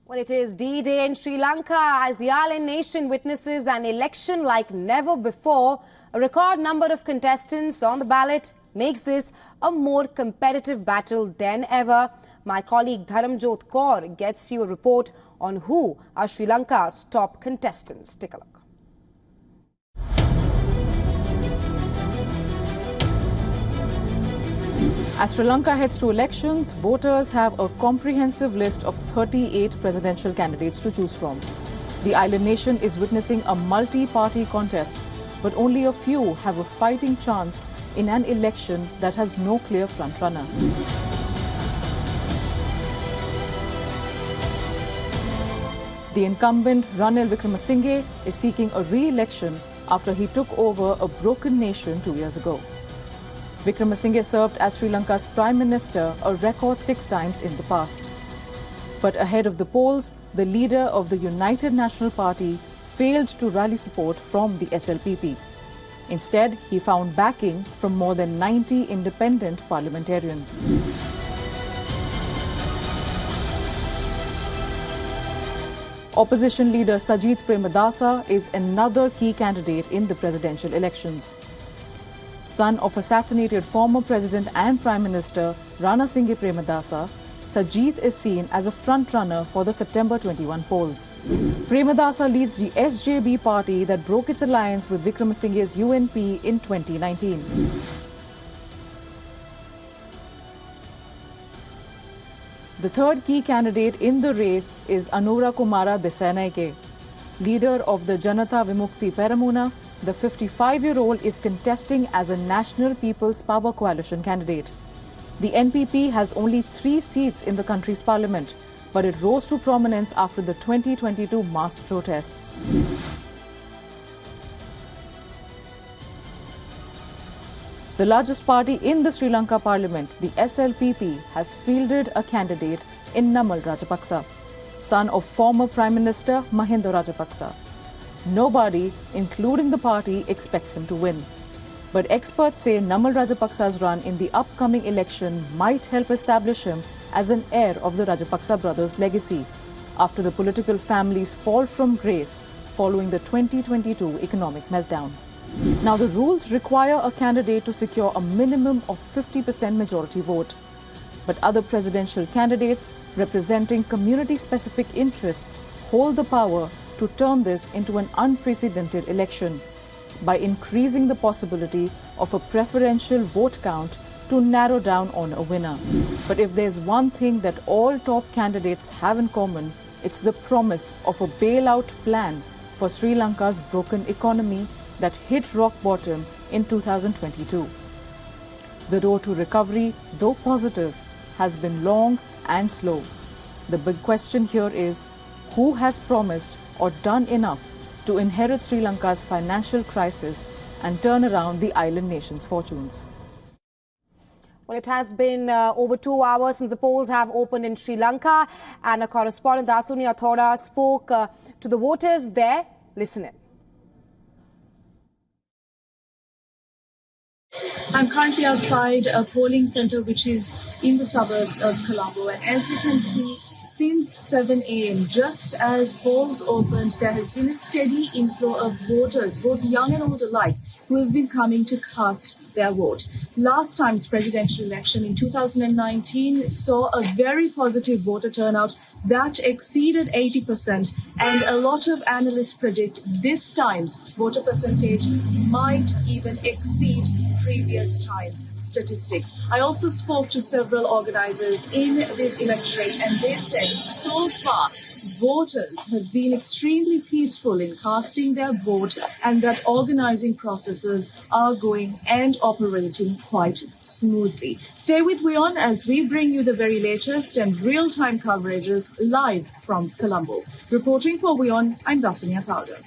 Well, it is D-Day in Sri Lanka as the island nation witnesses an election like never before. A record number of contestants on the ballot makes this a more competitive battle than ever. My colleague Dharamjot Kaur gets you a report on who are Sri Lanka's top contestants. Take a look. As Sri Lanka heads to elections, voters have a comprehensive list of 38 presidential candidates to choose from. The island nation is witnessing a multi-party contest, but only a few have a fighting chance in an election that has no clear frontrunner. The incumbent Ranil Wickremesinghe is seeking a re-election after he took over a broken nation 2 years ago. Wickremesinghe served as Sri Lanka's Prime Minister a record 6 times in the past. But ahead of the polls, the leader of the United National Party failed to rally support from the SLPP. Instead, he found backing from more than 90 independent parliamentarians. Opposition leader Sajith Premadasa is another key candidate in the presidential elections. Son of assassinated former President and Prime Minister Ranasinghe Premadasa, Sajith is seen as a front-runner for the September 21 polls. Premadasa leads the SJB party that broke its alliance with Wickremesinghe's UNP in 2019. The third key candidate in the race is Anura Kumara Dissanayake. Leader of the Janata Vimukti Peramuna, the 55-year-old is contesting as a National People's Power Coalition candidate. The NPP has only 3 seats in the country's parliament, but it rose to prominence after the 2022 mass protests. The largest party in the Sri Lanka parliament, the SLPP, has fielded a candidate in Namal Rajapaksa, son of former Prime Minister Mahinda Rajapaksa. Nobody, including the party, expects him to win. But experts say Namal Rajapaksa's run in the upcoming election might help establish him as an heir of the Rajapaksa brothers' legacy after the political family's fall from grace following the 2022 economic meltdown. Now, the rules require a candidate to secure a minimum of 50% majority vote. But other presidential candidates representing community-specific interests hold the power to turn this into an unprecedented election by increasing the possibility of a preferential vote count to narrow down on a winner. But if there's one thing that all top candidates have in common, it's the promise of a bailout plan for Sri Lanka's broken economy that hit rock bottom in 2022. The road to recovery, though positive, has been long and slow. The big question here is, who has promised or done enough to inherit Sri Lanka's financial crisis and turn around the island nation's fortunes? Well, it has been over 2 hours since the polls have opened in Sri Lanka, and our correspondent Dasuni Athoda spoke to the voters there. Listen in. I'm currently outside a polling centre which is in the suburbs of Colombo, and as you can see, since 7 a.m, just as polls opened, there has been a steady inflow of voters, both young and old alike, who have been coming to cast their vote. Last time's presidential election in 2019 saw a very positive voter turnout that exceeded 80%, and a lot of analysts predict this time's voter percentage might even exceed previous times' statistics. I also spoke to several organizers in this electorate, and they said so far voters have been extremely peaceful in casting their vote, and that organizing processes are going and operating quite smoothly. Stay with WION as we bring you the very latest and real-time coverages live from Colombo. Reporting for WION, I'm Dasuni Athoda.